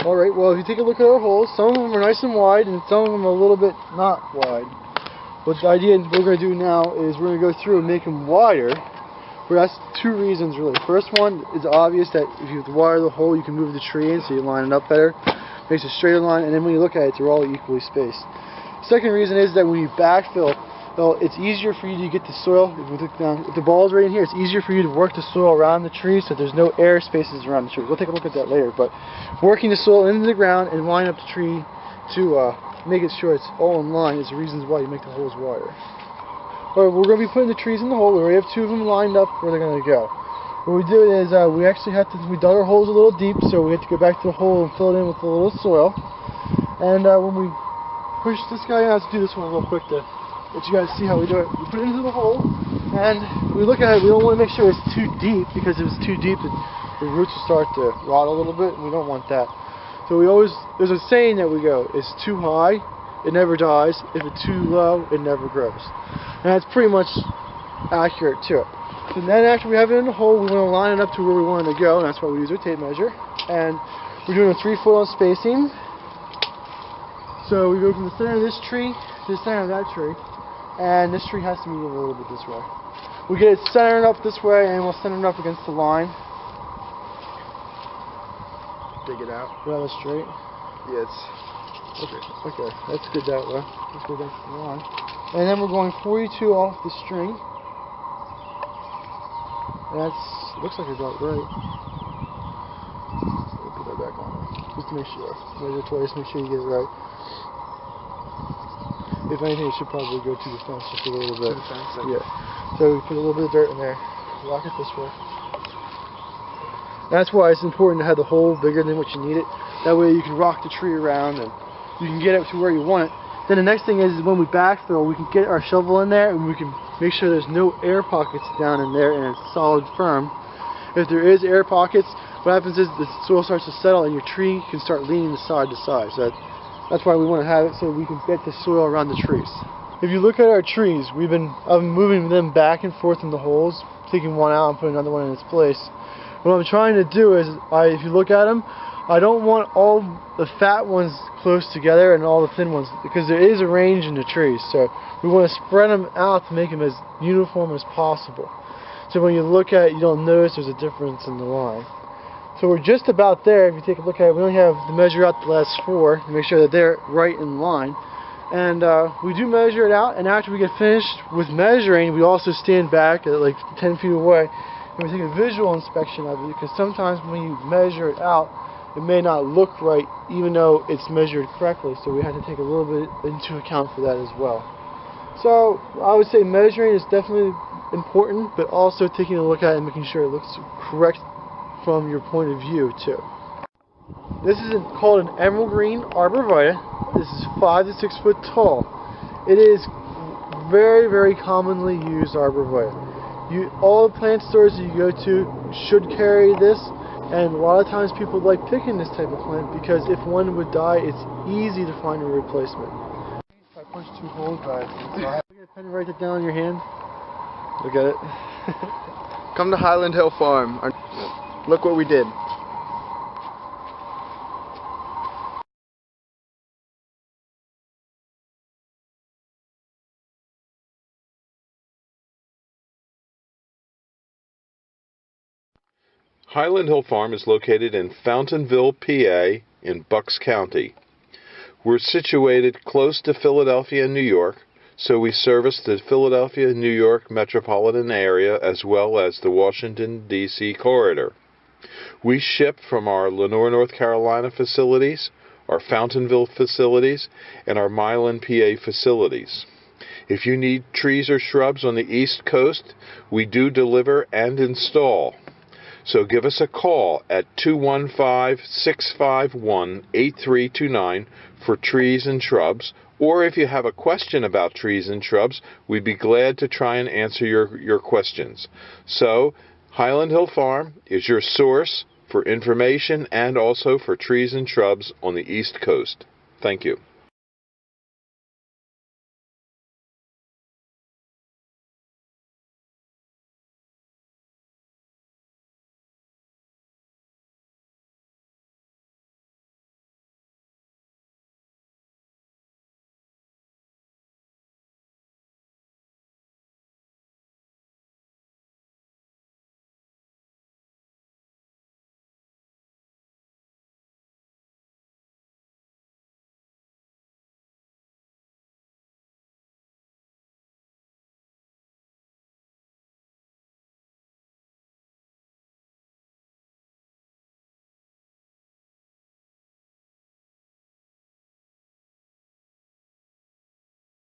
Alright, well if you take a look at our holes, some of them are nice and wide and some of them are a little bit not wide. But the idea we're going to do now is we're going to go through and make them wider. But that's two reasons really. First one is obvious that if you wire the hole you can move the tree in so you line it up better. Makes a straighter line, and then when you look at it they're all equally spaced. Second reason is that when you backfill, well, it's easier for you to get the soil. If we look down, if the ball is right in here, it's easier for you to work the soil around the tree so there's no air spaces around the tree. We'll take a look at that later. But working the soil into the ground and line up the tree to make it sure it's all in line is the reasons why you make the holes wider. Alright, we're going to be putting the trees in the hole. We already have two of them lined up where they're going to go. What we do is we actually have to, we dug our holes a little deep, so we have to go back to the hole and fill it in with a little soil. And when we push this guy in, I have to do this one real quick to let you guys see how we do it. We put it into the hole, and we look at it. We don't want to make sure it's too deep, because if it's too deep, the roots will start to rot a little bit, and we don't want that. So we always, there's a saying that we go, it's too high, it never dies. If it's too low, it never grows. And that's pretty much accurate to it. So then after we have it in the hole, we want to line it up to where we want it to go, and that's why we use our tape measure. And we're doing a 3-foot on spacing. So we go from the center of this tree to the center of that tree, and this tree has to move a little bit this way. We get it centered up this way, and we'll center it up against the line. Dig it out. Rather straight. Yeah, it's okay. That's good that way. Let's go against the line. And then we're going 42 off the string. And that's, looks like I got it right. We'll put that back on there, just to make sure. Measure twice, make sure you get it right. If anything, it should probably go to the fence just a little bit. To the fence? Yeah. So we put a little bit of dirt in there. Lock it this way. That's why it's important to have the hole bigger than what you need it. That way you can rock the tree around and you can get it to where you want it. Then the next thing is when we backfill, we can get our shovel in there and we can make sure there's no air pockets down in there and it's solid firm. If there is air pockets, what happens is the soil starts to settle and your tree can start leaning side to side. So that's why we want to have it so we can get the soil around the trees. If you look at our trees, I've been moving them back and forth in the holes, taking one out and putting another one in its place. What I'm trying to do is, if you look at them, I don't want all the fat ones close together and all the thin ones, because there is a range in the trees. So we want to spread them out to make them as uniform as possible. So when you look at it, you don't notice there's a difference in the line. So we're just about there. If you take a look at it, we only have to measure out the last 4 to make sure that they're right in line. And we do measure it out, and after we get finished with measuring, we also stand back at like 10 feet away and we take a visual inspection of it, because sometimes when you measure it out, it may not look right even though it's measured correctly, so we have to take a little bit into account for that as well. So I would say measuring is definitely important, but also taking a look at it and making sure it looks correct from your point of view too. This is called an Evergreen Arborvitae. This is 5 to 6 foot tall. It is very, very commonly used Arborvitae. All the plant stores that you go to should carry this, and a lot of times people like picking this type of plant because if one would die, it's easy to find a replacement. If I punch 2 holes by it, get a pen and write it down in your hand. Look at it. Come to Highland Hill Farm. Look what we did. Highland Hill Farm is located in Fountainville, PA, in Bucks County. We're situated close to Philadelphia and New York, so we service the Philadelphia, New York metropolitan area as well as the Washington, D.C. corridor. We ship from our Lenoir, North Carolina facilities, our Fountainville facilities, and our Milan, PA facilities. If you need trees or shrubs on the East Coast, we do deliver and install. So give us a call at 215-651-8329 for trees and shrubs, or if you have a question about trees and shrubs, we'd be glad to try and answer your questions. So Highland Hill Farm is your source for information and also for trees and shrubs on the East Coast. Thank you.